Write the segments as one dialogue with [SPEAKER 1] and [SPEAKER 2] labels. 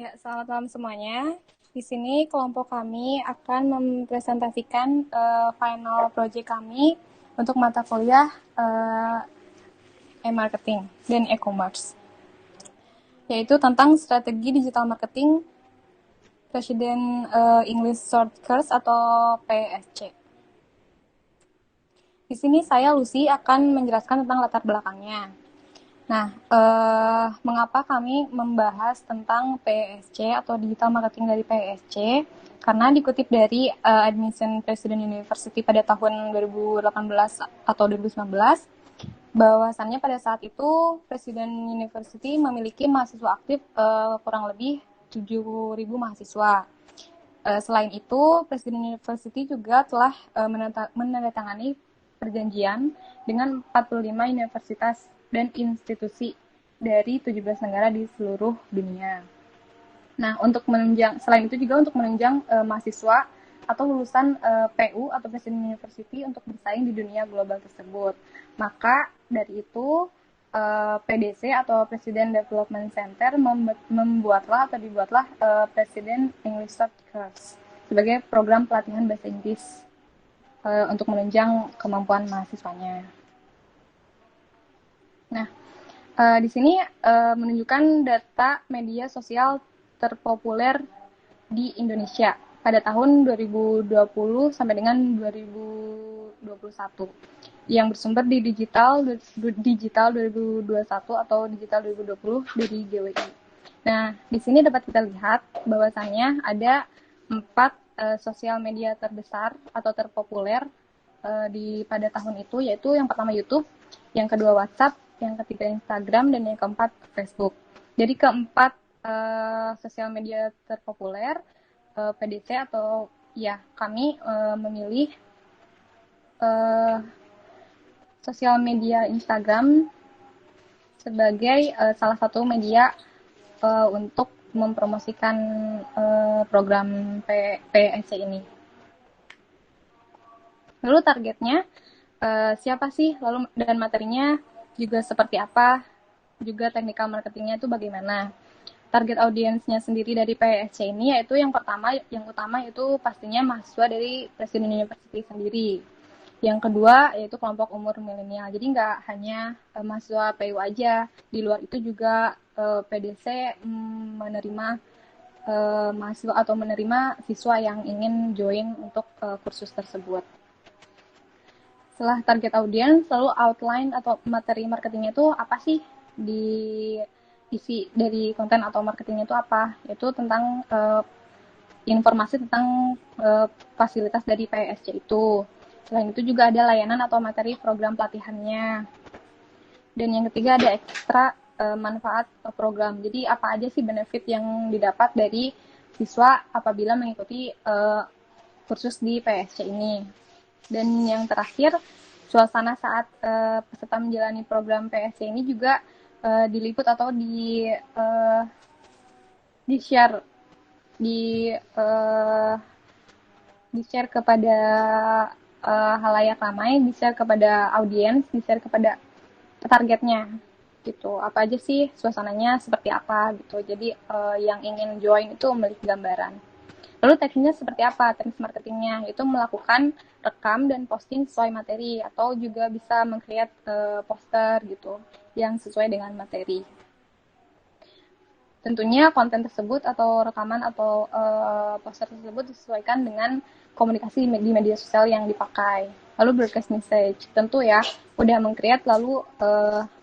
[SPEAKER 1] Ya, selamat malam semuanya. Di sini kelompok kami akan mempresentasikan final project kami untuk mata kuliah e-marketing dan e-commerce, yaitu tentang strategi digital marketing President English Short Course atau PSC. Di sini saya Lucy akan menjelaskan tentang latar belakangnya. Nah, mengapa kami membahas tentang PSC atau digital marketing dari PSC? Karena dikutip dari Admission President University pada tahun 2018 atau 2019, bahwasannya pada saat itu President University memiliki mahasiswa aktif kurang lebih 7.000 mahasiswa. Selain itu, Presiden University juga telah menandatangani perjanjian dengan 45 universitas dan institusi dari 17 negara di seluruh dunia. Nah, selain itu juga untuk menunjang mahasiswa atau lulusan PU atau Presiden University untuk bersaing di dunia global tersebut. Maka dari itu PDC atau President Development Center dibuatlah President English Short Course sebagai program pelatihan bahasa Inggris untuk menunjang kemampuan mahasiswanya. Nah, di sini menunjukkan data media sosial terpopuler di Indonesia pada tahun 2020 sampai dengan 2021 yang bersumber di digital 2021 atau digital 2020 dari GWI. Nah, di sini dapat kita lihat bahwasannya ada 4 sosial media terbesar atau terpopuler pada tahun itu, yaitu yang pertama YouTube, yang kedua WhatsApp, yang ketiga Instagram, dan yang keempat Facebook. Jadi keempat sosial media terpopuler PDC atau ya kami memilih sosial media Instagram sebagai salah satu media untuk mempromosikan program PSC ini. Lalu targetnya siapa sih, lalu dan materinya juga seperti apa, juga teknikal marketingnya itu bagaimana. Target audiensnya sendiri dari PSC ini yaitu yang utama itu pastinya mahasiswa dari Presiden University sendiri. Yang kedua yaitu kelompok umur milenial. Jadi nggak hanya mahasiswa PU aja, di luar itu juga PDC menerima mahasiswa atau menerima siswa yang ingin join untuk kursus tersebut. Setelah target audiens, lalu outline atau materi marketingnya itu apa sih, di isi dari konten atau marketingnya itu apa? Itu tentang informasi tentang fasilitas dari PSC itu. Selain itu juga ada layanan atau materi program pelatihannya. Dan yang ketiga ada ekstra manfaat program. Jadi apa aja sih benefit yang didapat dari siswa apabila mengikuti kursus di PSC ini. Dan yang terakhir, suasana saat peserta menjalani program PSC ini juga diliput atau di-share di-share kepada halayak ramai, di-share kepada audiens, di-share kepada targetnya gitu. Apa aja sih suasananya, seperti apa gitu. Jadi yang ingin join itu memiliki gambaran. Lalu tekniknya seperti apa? Teknik marketingnya itu melakukan rekam dan posting sesuai materi, atau juga bisa meng-create poster gitu yang sesuai dengan materi. Tentunya konten tersebut atau rekaman atau poster tersebut disesuaikan dengan komunikasi di media sosial yang dipakai. Lalu broadcast message, tentu ya udah meng-create lalu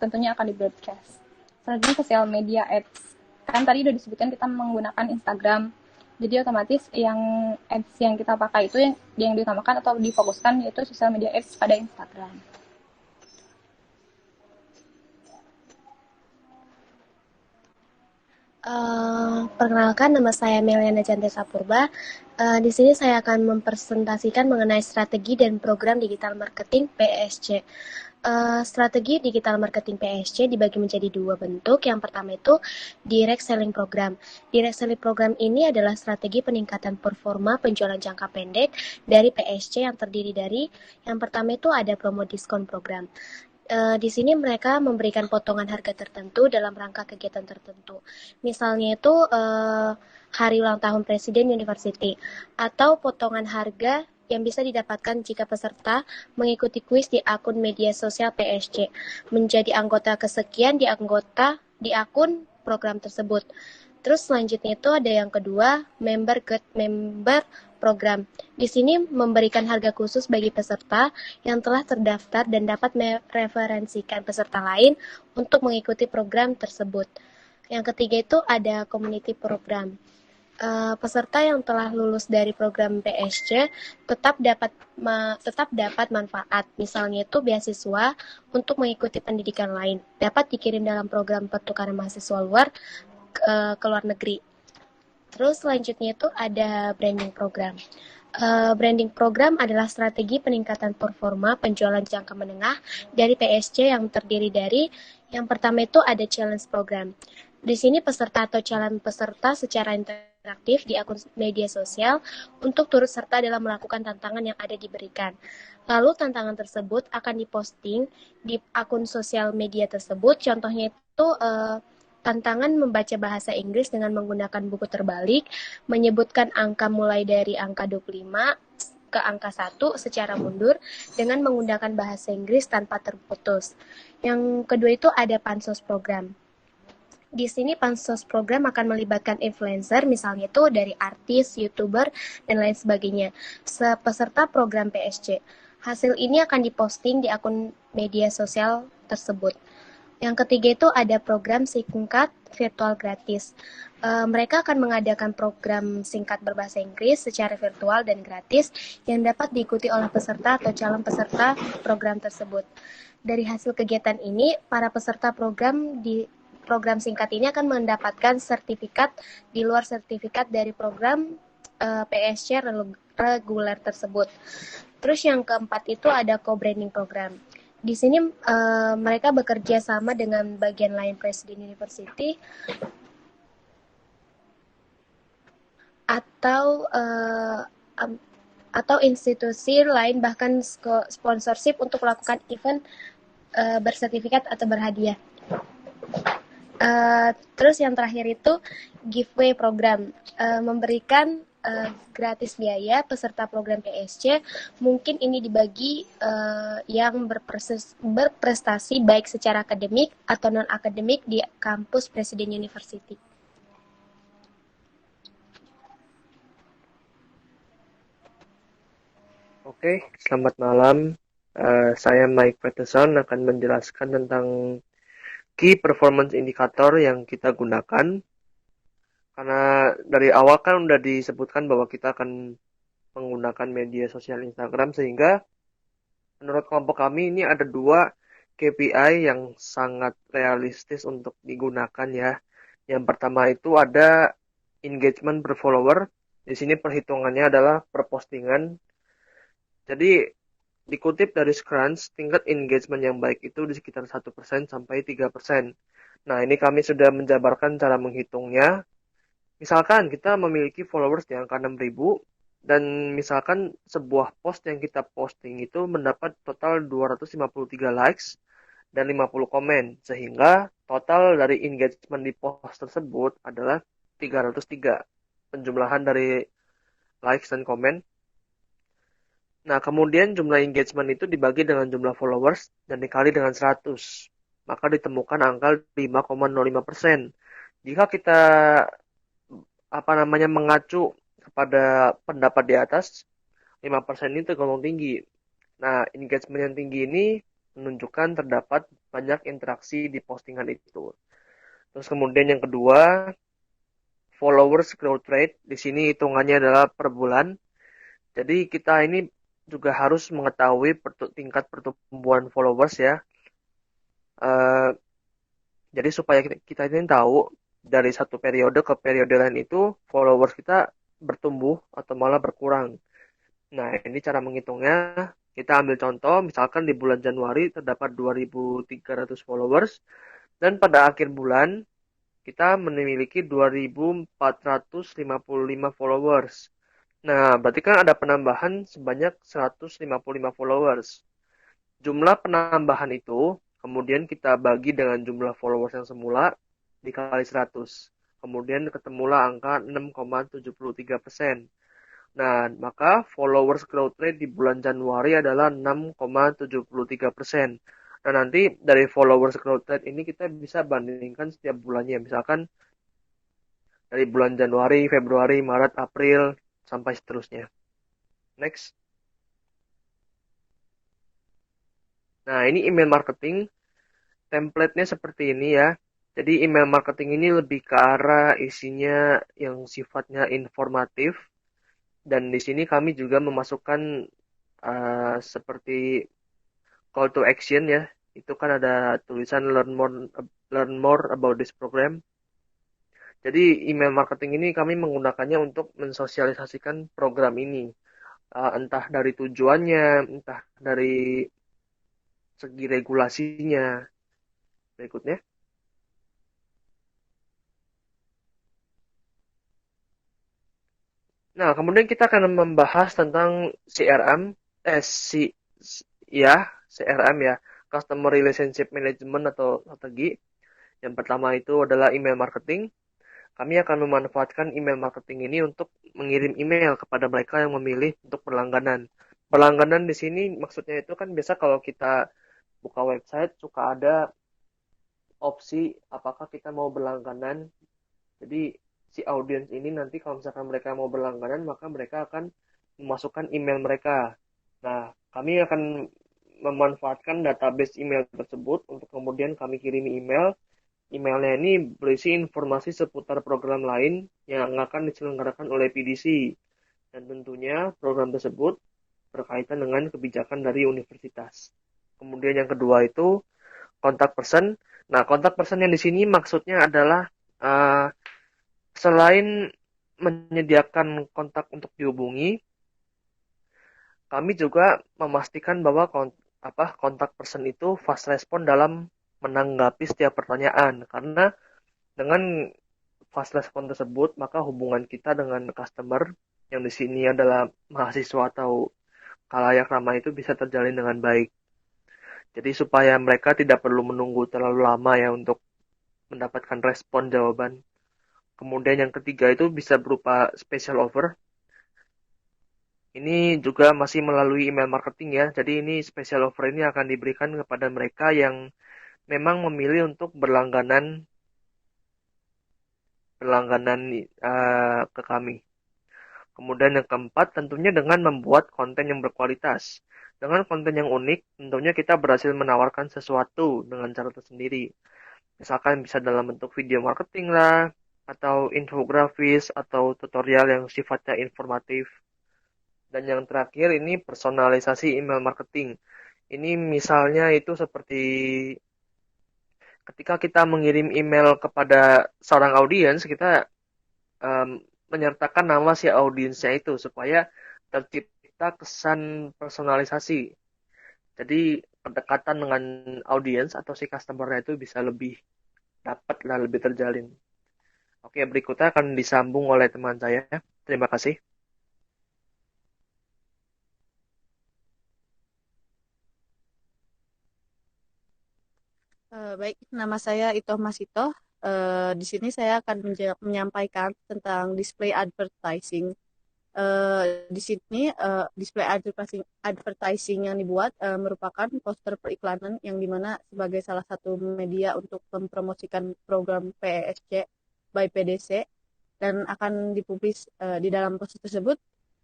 [SPEAKER 1] tentunya akan di broadcast. Selanjutnya sosial media ads. Kan tadi udah disebutkan kita menggunakan Instagram. Jadi otomatis yang ads yang kita pakai itu yang diutamakan atau difokuskan yaitu sosial media ads pada Instagram.
[SPEAKER 2] Perkenalkan, nama saya Meliana Chandra Purba. Di sini saya akan mempresentasikan mengenai strategi dan program digital marketing PSC. Strategi digital marketing PSC dibagi menjadi 2 bentuk. Yang pertama itu direct selling program. Direct selling program ini adalah strategi peningkatan performa penjualan jangka pendek dari PSC yang terdiri dari yang pertama itu ada promo diskon program. Di sini mereka memberikan potongan harga tertentu dalam rangka kegiatan tertentu. Misalnya itu hari ulang tahun Presiden University atau potongan harga yang bisa didapatkan jika peserta mengikuti kuis di akun media sosial PSC, menjadi anggota kesekian di akun program tersebut. Terus selanjutnya itu ada yang kedua, member program. Di sini memberikan harga khusus bagi peserta yang telah terdaftar dan dapat mereferensikan peserta lain untuk mengikuti program tersebut. Yang ketiga itu ada community program. Peserta yang telah lulus dari program PSC tetap dapat manfaat, misalnya itu beasiswa untuk mengikuti pendidikan lain, dapat dikirim dalam program pertukaran mahasiswa luar ke luar negeri. Terus selanjutnya itu ada branding program. Branding program adalah strategi peningkatan performa penjualan jangka menengah dari PSC yang terdiri dari yang pertama itu ada challenge program. Di sini peserta atau calon peserta secara interaktif di akun media sosial untuk turut serta dalam melakukan tantangan yang ada diberikan. Lalu tantangan tersebut akan diposting di akun sosial media tersebut. Contohnya itu tantangan membaca bahasa Inggris dengan menggunakan buku terbalik, menyebutkan angka mulai dari angka 25 ke angka 1 secara mundur dengan menggunakan bahasa Inggris tanpa terputus. Yang kedua itu ada pansos program. Di sini pansos program akan melibatkan influencer, misalnya itu dari artis, youtuber, dan lain sebagainya, peserta program PSC. Hasil ini akan diposting di akun media sosial tersebut. Yang ketiga itu ada program singkat virtual gratis. Mereka akan mengadakan program singkat berbahasa Inggris secara virtual dan gratis yang dapat diikuti oleh peserta atau calon peserta program tersebut. Dari hasil kegiatan ini, para peserta program singkat ini akan mendapatkan sertifikat di luar sertifikat dari program PSC reguler tersebut. Terus yang keempat itu ada co-branding program. Di sini mereka bekerja sama dengan bagian lain Presiden University atau institusi lain, bahkan sponsorship untuk melakukan event bersertifikat atau berhadiah. Terus yang terakhir itu giveaway program, memberikan gratis biaya peserta program PSC. Mungkin ini dibagi yang berprestasi baik secara akademik atau non-akademik di kampus Presiden University.
[SPEAKER 3] Oke, selamat malam. Saya Mike Peterson akan menjelaskan tentang key performance indicator yang kita gunakan. Karena dari awal kan udah disebutkan bahwa kita akan menggunakan media sosial Instagram, sehingga menurut kelompok kami ini ada 2 KPI yang sangat realistis untuk digunakan ya. Yang pertama itu ada engagement per follower. Di sini perhitungannya adalah per postingan. Jadi dikutip dari Scrunch, tingkat engagement yang baik itu di sekitar 1% sampai 3%. Nah, ini kami sudah menjabarkan cara menghitungnya. Misalkan kita memiliki followers di angka 6.000, dan misalkan sebuah post yang kita posting itu mendapat total 253 likes dan 50 komen, sehingga total dari engagement di post tersebut adalah 303, penjumlahan dari likes dan komen. Nah, kemudian jumlah engagement itu dibagi dengan jumlah followers dan dikali dengan 100. Maka ditemukan angka 5,05%. Jika kita mengacu kepada pendapat di atas, 5% ini tergolong tinggi. Nah, engagement yang tinggi ini menunjukkan terdapat banyak interaksi di postingan itu. Terus kemudian yang kedua, followers growth rate. Di sini hitungannya adalah per bulan. Jadi kita ini juga harus mengetahui tingkat pertumbuhan followers ya. Jadi supaya kita ini tahu dari satu periode ke periode lain itu followers kita bertumbuh atau malah berkurang. Nah, ini cara menghitungnya. Kita ambil contoh, misalkan di bulan Januari terdapat 2.300 followers, dan pada akhir bulan kita memiliki 2.455 followers. Nah, berarti kan ada penambahan sebanyak 155 followers. Jumlah penambahan itu kemudian kita bagi dengan jumlah followers yang semula dikali 100. Kemudian ketemulah angka 6,73%. Nah, maka followers growth rate di bulan Januari adalah 6,73%. Nah, nanti dari followers growth rate ini kita bisa bandingkan setiap bulannya. Misalkan dari bulan Januari, Februari, Maret, April, sampai seterusnya. Next. Nah, ini email marketing. Template-nya seperti ini ya. Jadi email marketing ini lebih ke arah isinya yang sifatnya informatif. Dan di sini kami juga memasukkan seperti call to action ya. Itu kan ada tulisan learn more about this program. Jadi email marketing ini kami menggunakannya untuk mensosialisasikan program ini. Entah dari tujuannya, entah dari segi regulasinya. Berikutnya. Nah, kemudian kita akan membahas tentang CRM, ya, CRM ya, Customer Relationship Management atau strategi. Yang pertama itu adalah email marketing. Kami akan memanfaatkan email marketing ini untuk mengirim email kepada mereka yang memilih untuk berlangganan. Berlangganan di sini maksudnya itu kan biasa kalau kita buka website suka ada opsi apakah kita mau berlangganan. Jadi si audiens ini nanti kalau misalkan mereka mau berlangganan maka mereka akan memasukkan email mereka. Nah, kami akan memanfaatkan database email tersebut untuk kemudian kami kirimi email. Emailnya ini berisi informasi seputar program lain yang akan diselenggarakan oleh PDC. Dan tentunya program tersebut berkaitan dengan kebijakan dari universitas. Kemudian yang kedua itu kontak person. Nah, kontak person yang di sini maksudnya adalah selain menyediakan kontak untuk dihubungi, kami juga memastikan bahwa kontak person itu fast respon dalam menanggapi setiap pertanyaan. Karena dengan fast respon tersebut, maka hubungan kita dengan customer yang di sini adalah mahasiswa atau khalayak ramai itu bisa terjalin dengan baik. Jadi supaya mereka tidak perlu menunggu terlalu lama ya untuk mendapatkan respon jawaban. Kemudian yang ketiga itu bisa berupa special offer. Ini juga masih melalui email marketing ya. Jadi ini special offer ini akan diberikan kepada mereka yang memang memilih untuk berlangganan ke kami. Kemudian yang keempat tentunya dengan membuat konten yang berkualitas. Dengan konten yang unik, tentunya kita berhasil menawarkan sesuatu dengan cara tersendiri. Misalkan bisa dalam bentuk video marketing lah, atau infografis, atau tutorial yang sifatnya informatif. Dan yang terakhir ini personalisasi email marketing. Ini misalnya itu seperti ketika kita mengirim email kepada seorang audiens, kita um, menyertakan nama si audiensnya itu supaya tercipta kesan personalisasi. Jadi kedekatan dengan audiens atau si customer-nya itu bisa lebih dapat lah, lebih terjalin. Oke, berikutnya akan disambung oleh teman saya. Terima kasih.
[SPEAKER 4] Baik, nama saya Ito Masito. Di sini saya akan menyampaikan tentang display advertising. Di sini display advertising yang dibuat merupakan poster periklanan yang dimana sebagai salah satu media untuk mempromosikan program PESC by PDC dan akan dipublis di dalam poster tersebut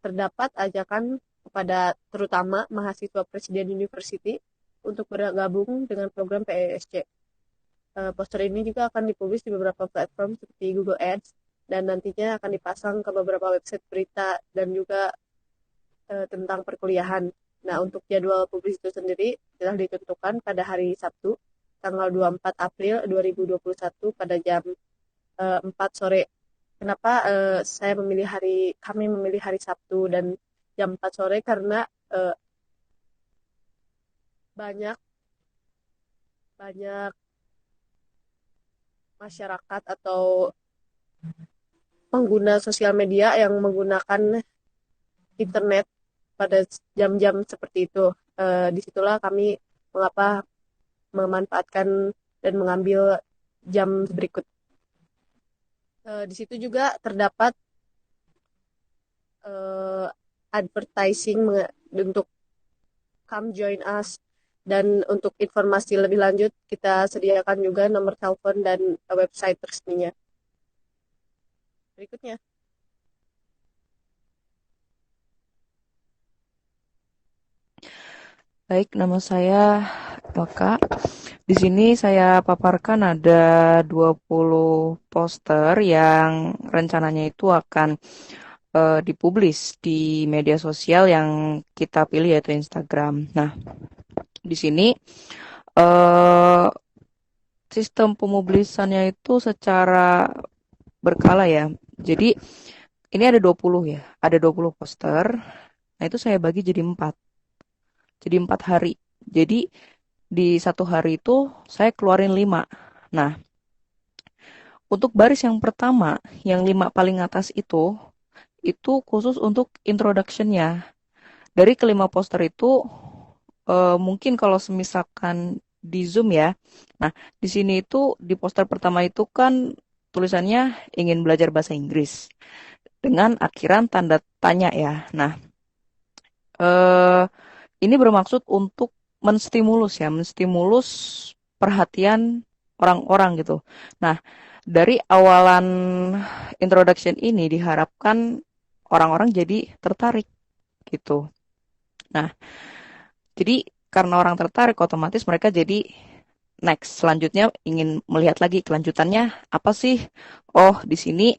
[SPEAKER 4] terdapat ajakan kepada terutama mahasiswa Presiden University untuk bergabung dengan program PESC. Poster ini juga akan dipublis di beberapa platform seperti Google Ads dan nantinya akan dipasang ke beberapa website berita dan juga tentang perkuliahan. Nah, untuk jadwal publis itu sendiri telah ditentukan pada hari Sabtu, tanggal 24 April 2021 pada jam 4 sore. Kenapa kami memilih hari Sabtu dan jam 4 sore karena banyak banyak masyarakat atau pengguna sosial media yang menggunakan internet pada jam-jam seperti itu. Disitulah kami mengapa memanfaatkan dan mengambil jam berikut. Di situ juga terdapat advertising untuk come join us, dan untuk informasi lebih lanjut kita sediakan juga nomor telepon dan website resminya. Berikutnya.
[SPEAKER 5] Baik, nama saya Elka. Di sini saya paparkan ada 20 poster yang rencananya itu akan dipublis di media sosial yang kita pilih yaitu Instagram. Nah, di sini sistem pemublisannya itu secara berkala ya. Jadi ini ada 20 ya, ada 20 poster. Nah, itu saya bagi jadi 4. Jadi 4 hari. Jadi di satu hari itu saya keluarin 5. Nah, untuk baris yang pertama, yang 5 paling atas itu khusus untuk introduction-nya. Dari kelima poster itu, mungkin kalau semisalkan di Zoom ya. Nah, di sini itu di poster pertama itu kan tulisannya ingin belajar bahasa Inggris dengan akhiran tanda tanya ya. Nah, ini bermaksud untuk menstimulus perhatian orang-orang gitu. Nah, dari awalan introduction ini diharapkan orang-orang jadi tertarik gitu. Nah, jadi karena orang tertarik otomatis mereka jadi next. Selanjutnya ingin melihat lagi kelanjutannya apa sih? Oh, di sini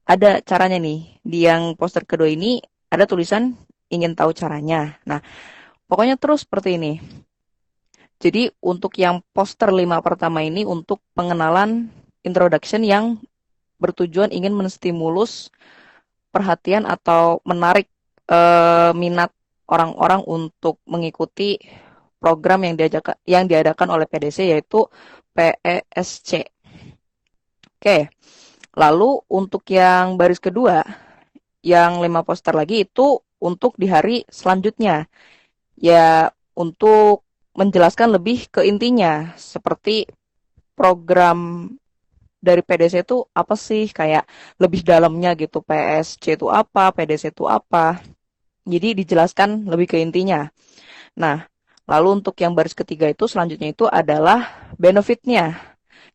[SPEAKER 5] ada caranya nih. Di yang poster kedua ini ada tulisan ingin tahu caranya. Nah, pokoknya terus seperti ini. Jadi untuk yang poster 5 pertama ini untuk pengenalan introduction yang bertujuan ingin menstimulus perhatian atau menarik minat orang-orang untuk mengikuti program yang diadakan oleh PDC yaitu PESC. Oke. Lalu untuk yang baris kedua, yang 5 poster lagi itu untuk di hari selanjutnya. Ya, untuk menjelaskan lebih ke intinya, seperti program dari PDC itu apa sih, kayak lebih dalamnya gitu, PSC itu apa, PDC itu apa. Jadi dijelaskan lebih ke intinya. Nah, lalu untuk yang baris ketiga itu selanjutnya itu adalah benefitnya.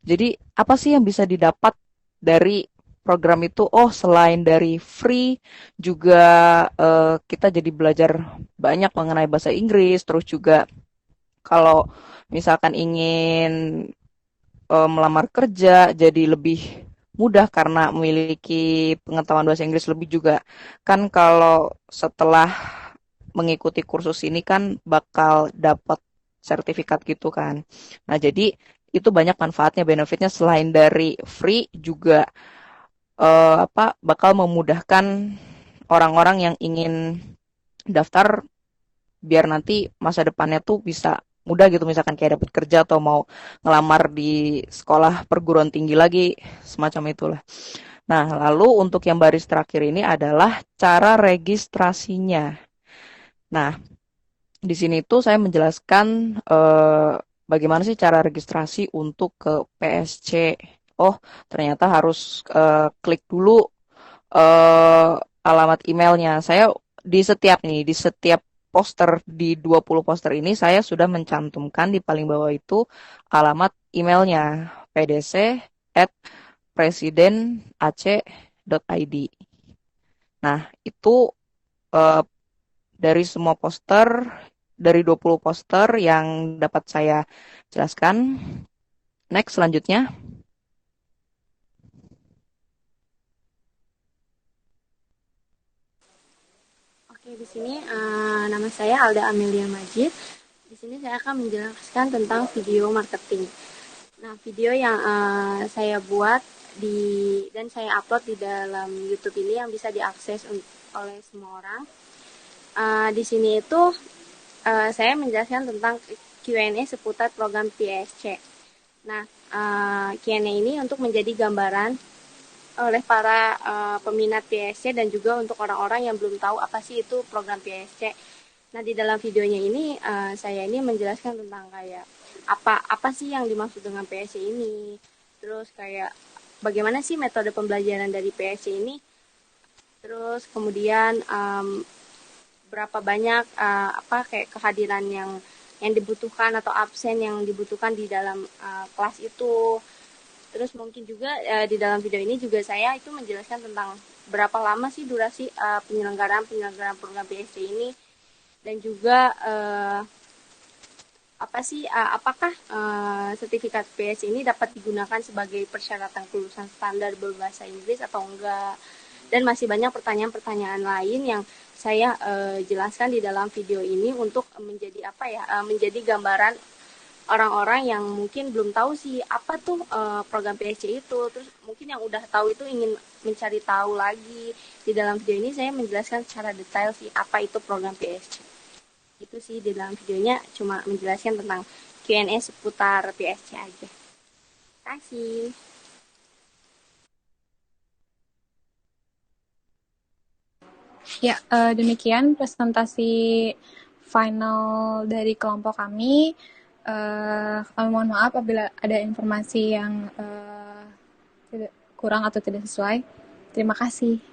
[SPEAKER 5] Jadi apa sih yang bisa didapat dari program itu? Oh, selain dari free, juga kita jadi belajar banyak mengenai bahasa Inggris. Terus juga kalau misalkan ingin melamar kerja, jadi lebih mudah karena memiliki pengetahuan bahasa Inggris lebih juga. Kan kalau setelah mengikuti kursus ini kan bakal dapat sertifikat gitu kan. Nah, jadi itu banyak manfaatnya, benefitnya selain dari free juga bakal memudahkan orang-orang yang ingin daftar biar nanti masa depannya tuh bisa mudah gitu, misalkan kayak dapat kerja atau mau ngelamar di sekolah perguruan tinggi lagi, semacam itulah. Nah, lalu untuk yang baris terakhir ini adalah cara registrasinya. Nah, di sini tuh saya menjelaskan bagaimana sih cara registrasi untuk ke PSC. Oh, ternyata harus klik dulu alamat emailnya. Saya di setiap poster di 20 poster ini saya sudah mencantumkan di paling bawah itu alamat emailnya pdc@presiden.ac.id. Nah, itu eh, dari semua poster, dari 20 poster yang dapat saya jelaskan. Next, selanjutnya.
[SPEAKER 2] Oke, di sini nama saya Alda Amelia Majid. Di sini saya akan menjelaskan tentang video marketing. Nah, video yang saya buat dan saya upload di dalam YouTube ini yang bisa diakses oleh semua orang. Di sini itu saya menjelaskan tentang Q&A seputar program PSC. Nah, Q&A ini untuk menjadi gambaran oleh para peminat PSC dan juga untuk orang-orang yang belum tahu apa sih itu program PSC.
[SPEAKER 6] Nah, di dalam videonya ini saya ini menjelaskan tentang kayak apa sih yang dimaksud dengan PSC ini. Terus kayak bagaimana sih metode pembelajaran dari PSC ini. Terus kemudian berapa banyak kayak kehadiran yang dibutuhkan atau absen yang dibutuhkan di dalam kelas itu. Terus mungkin juga di dalam video ini juga saya itu menjelaskan tentang berapa lama sih durasi penyelenggaraan program PSC ini, dan juga apakah sertifikat PS ini dapat digunakan sebagai persyaratan kelulusan standar berbahasa Inggris atau enggak, dan masih banyak pertanyaan-pertanyaan lain yang saya jelaskan di dalam video ini untuk menjadi gambaran orang-orang yang mungkin belum tahu sih apa tuh program PSC itu, terus mungkin yang udah tahu itu ingin mencari tahu lagi. Di dalam video ini saya menjelaskan secara detail sih apa itu program PSC. Itu sih di dalam videonya, cuma menjelaskan tentang Q&A seputar PSC aja. Terima kasih.
[SPEAKER 1] Ya, demikian presentasi final dari kelompok kami. Kami mohon maaf apabila ada informasi yang kurang atau tidak sesuai. Terima kasih.